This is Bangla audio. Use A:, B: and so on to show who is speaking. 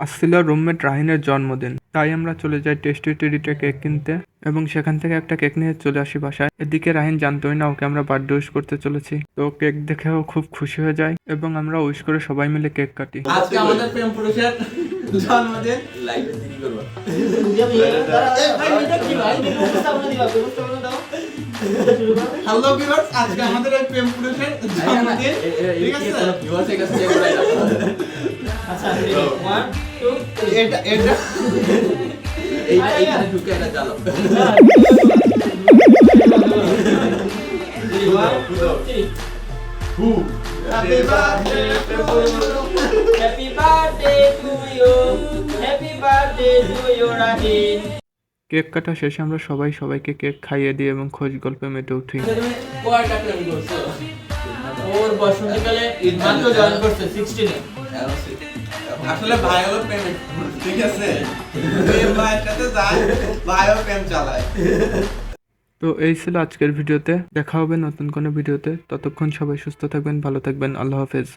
A: আসছিল রুমমেট রাহিনের জন্মদিন, তাই আমরা চলে যাই টেস্টি টেরিতে কেক কিনতে এবং সেখান থেকে একটা কেক নিয়ে চলে আসি বাসায়। এদিকে রাহিন জানতোই না ওকে আমরা বার্থডে উইশ করতে চলেছি, তো কেক দেখেও খুব খুশি হয়ে যায় এবং আমরা উইশ করে সবাই মিলে কেক কাটি।
B: আজকে আমাদের প্রেম পুরুষের জন্মদিন। লাইভে দেরি করব। হ্যালো ভিউয়ার্স, আজকে আমাদের এই প্রেম পুরুষের জন্মদিন। ঠিক আছে, কোনো ভিউয়ার্সের কাছে চেক করাই না। আচ্ছা 1 2 এটা এইখানে ঢুকে এটা চালাও। 1 2 3 Happy birthday to you. Happy birthday to you. Happy birthday to you, Rahin.
A: Cake কাটা শেষে আমরা সবাই সবাইকে কেক খাইয়ে দিই এবং খোঁজ গল্পে মেতে উঠি।
B: তুমি কয়টা প্রেম করছো? ওর বসন্তকালে মাত্র জয়েন করছে 16 এ। আসলে ভাই হলো প্রেম, ঠিক আছে? প্রেম ভাইয়ের সাথে যায়, ভাইও প্রেম চালায়।
A: তো এই ছিল আজকের ভিডিওতে। দেখা হবে নতুন কোনো ভিডিওতে। ততক্ষণ সবাই সুস্থ থাকবেন, ভালো থাকবেন। আল্লাহ হাফেজ।